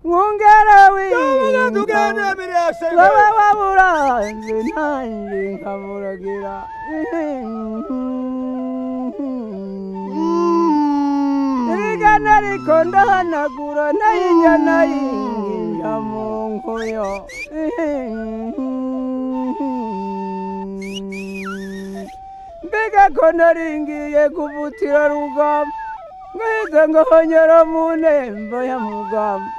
Mungera Tuvuga tugende w'inka birashe baba baburanze nanjye nkaburagira Irigana ariko ndahanagura nayijya nayinjya mu nkuyo mbega ko naringiye kuvutira rugamba ngahita ngahonyera mu nemba ya mugamba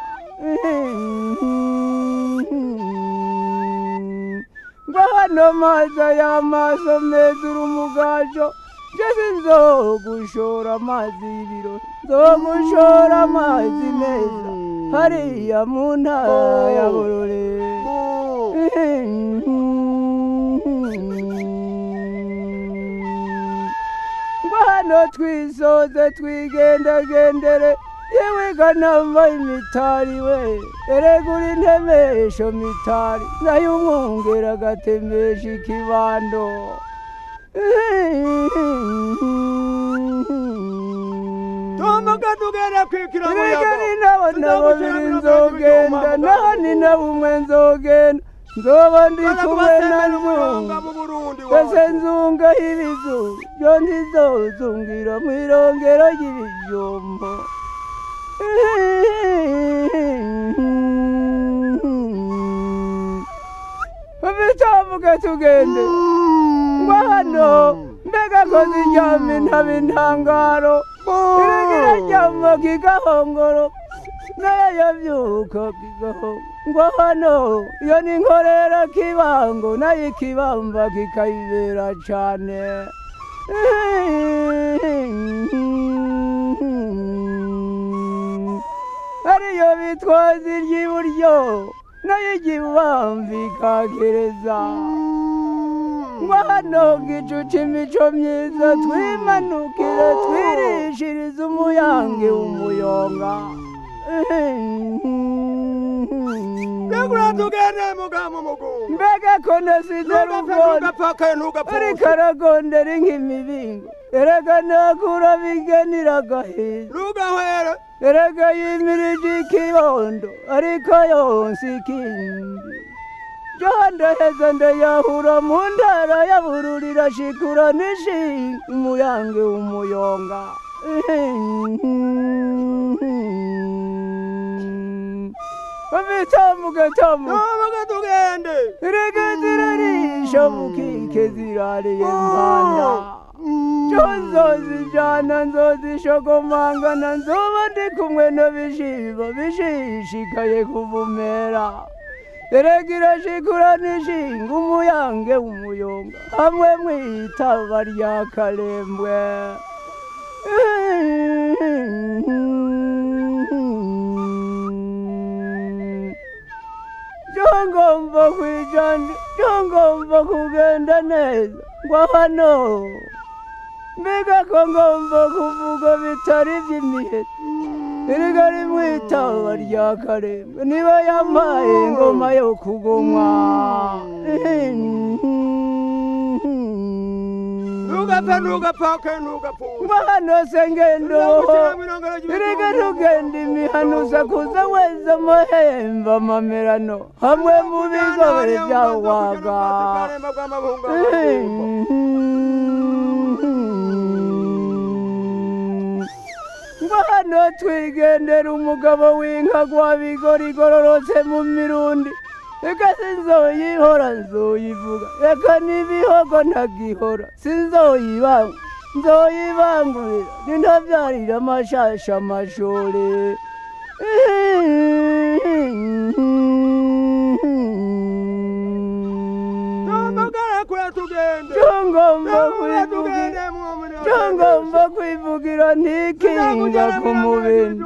ngo hano maza y'amaso meza uri umugajo ngeze nzogushora amazi y'ibiro nzogushora amazi meza hariya mu ntara ya Bururi ngo hano twisoze twigendagendere yewe kanamba imitari we eregura intemesho mitari nayo umwungera agatemesha ikibando Tuvuga tugende kwikira mu Erega yago ni nabo babiri nzogenda nani nabo umwe nzogenda nzoba ndi kumwe na nzunga mu Burundi ese nzunga ibizu byo ntizozungira mu irongero ry'ibijumbo Bitavuga tugende ngo hano mbega ko ziryama intaba intangaro irigira ryama kigahongoro nayo yabyuka kigahongo ngo hano iyo ni nkorera kibango nayo ikibamba kikayibera cane ariyo bitwaza iry'iburyo nayo igibamba ikagereza ngo hano gicuca imico myiza twimanukire twirishirize umuyange umuyonga Negura tugende mugamo mugunga mbega ko nasize rugondo ariko aragondera nk'imibingo erega nakura bigenira agahiza Rugahwera erega yimirije ikibondo ariko yonse ikindi Jondaheza ndayahura mu ntara ya Bururi irashikura nishinga umuyange umuyonga Bitamuga Tuvuga tugende Erega zirarisha mukike zirariye impanda Nzozijana nzozishogomangana nzoba ndi kumwe n'ibishibo bishishikaye kuvumera Erega irashikura nishinga umuyange umuyonga hamwe mwitaba rya Karembwe Jongomba kwijana jongomba kugenda neza ngo hano mbega ko ngomba kuvuga bitari by'imiheto erega rimwitaba rya Karembwe niba yampaye ingoma yo kugomwa Nugapake nugapfuza ngo hano se ngendo erega ntugenda imihanuza kuza weza amahembe amamerano hamwe mu bigore byawaga ngo hano twigendera umugabo w'inka gwa bigori igororotse mu mirundi reka sinzoyihora nzoyivuga reka n'ibihogo ntagihora nzoyibangurira nintabyarira amashasha amashore Jongomba kwivugira ntikinga ku mubindi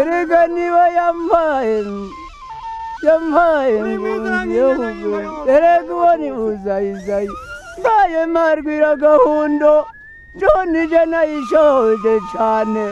erega niba yampaye ngundi yo kugenda erega uwo ni buzayizayi mbaye marwira gahundo jonije nayishoje cane